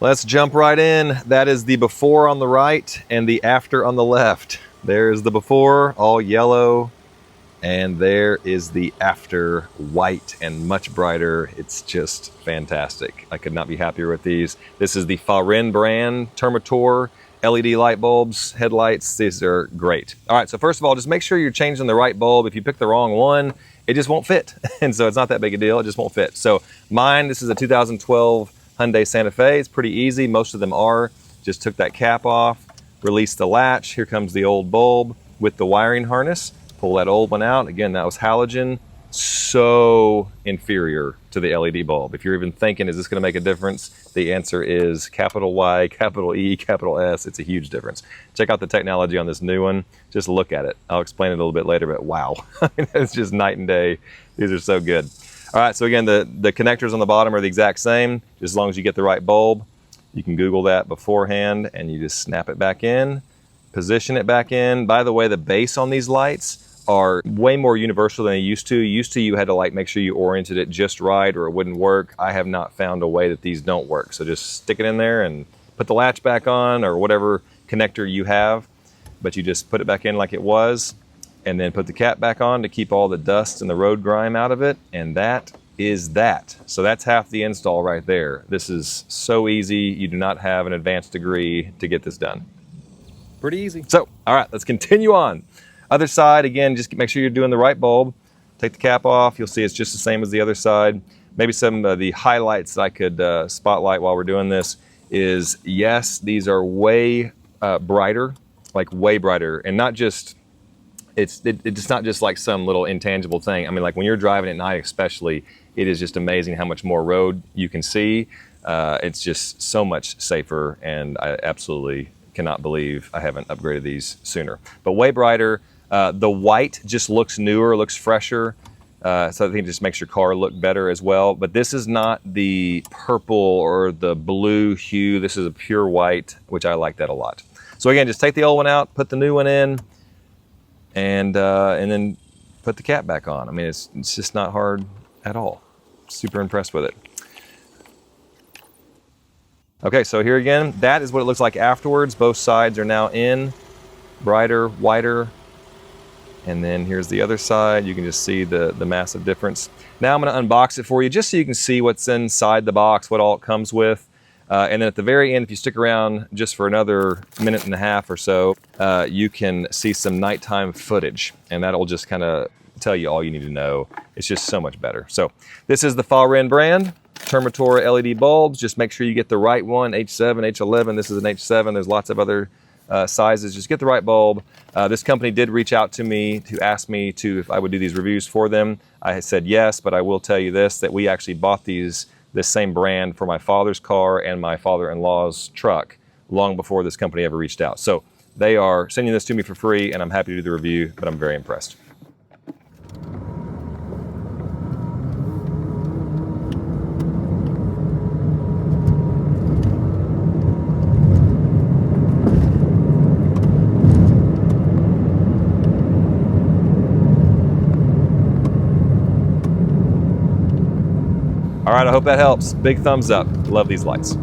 Let's jump right in. That is the before on the right and the after on the left. There's the before, all yellow, and there is the after, white and much brighter. It's just fantastic. I could not be happier with these. This is the Fahren brand Termitor LED light bulbs, headlights. These are great. All right, so first of all, just make sure you're changing the right bulb. If you pick the wrong one, it just won't fit. And so it's not that big a deal, it just won't fit. So mine, this is a 2012 Hyundai Santa Fe. It's pretty easy, most of them are. Just took that cap off, released the latch. Here comes the old bulb with the wiring harness. Pull that old one out. Again, that was halogen. So inferior to the LED bulb. If you're even thinking, is this gonna make a difference? The answer is capital Y, capital E, capital S. It's a huge difference. Check out the technology on this new one. Just look at it. I'll explain it a little bit later, but wow. It's just night and day. These are so good. All right, so again, the connectors on the bottom are the exact same. As long as you get the right bulb, you can Google that beforehand and you just snap it back in, position it back in. By the way, the base on these lights are way more universal than they used to. You had to like make sure you oriented it just right or it wouldn't work. I have not found a way that these don't work. So just stick it in there and put the latch back on or whatever connector you have, but you just put it back in like it was and then put the cap back on to keep all the dust and the road grime out of it. And that is that. So that's half the install right there. This is so easy. You do not have an advanced degree to get this done. Pretty easy. So, all right, let's continue on. Other side, again, just make sure you're doing the right bulb. Take the cap off. You'll see it's just the same as the other side. Maybe some of the highlights that I could spotlight while we're doing this is, yes, these are way brighter, like way brighter. And not just, it's not just like some little intangible thing. I mean, like when you're driving at night especially, it is just amazing how much more road you can see. It's just so much safer, and I absolutely cannot believe I haven't upgraded these sooner. But way brighter. The white just looks newer, looks fresher. So I think it just makes your car look better as well. But this is not the purple or the blue hue. This is a pure white, which I like that a lot. So again, just take the old one out, put the new one in, and then put the cap back on. I mean, it's just not hard at all. Super impressed with it. Okay, so here again, that is what it looks like afterwards. Both sides are now in, brighter, whiter. And then here's the other side. You can just see the massive difference. Now I'm gonna unbox it for you just so you can see what's inside the box, what all it comes with. And then at the very end, if you stick around just for another minute and a half or so, you can see some nighttime footage. And that'll just kind of tell you all you need to know. It's just so much better. So this is the Fahren brand, Termitor LED bulbs. Just make sure you get the right one, H7, H11. This is an H7. There's lots of other sizes. Just get the right bulb. This company did reach out to me to ask me if I would do these reviews for them. I said yes, but I will tell you this, that we actually bought this same brand for my father's car and my father-in-law's truck long before this company ever reached out. So they are sending this to me for free, and I'm happy to do the review, but I'm very impressed. All right, I hope that helps. Big thumbs up. Love these lights.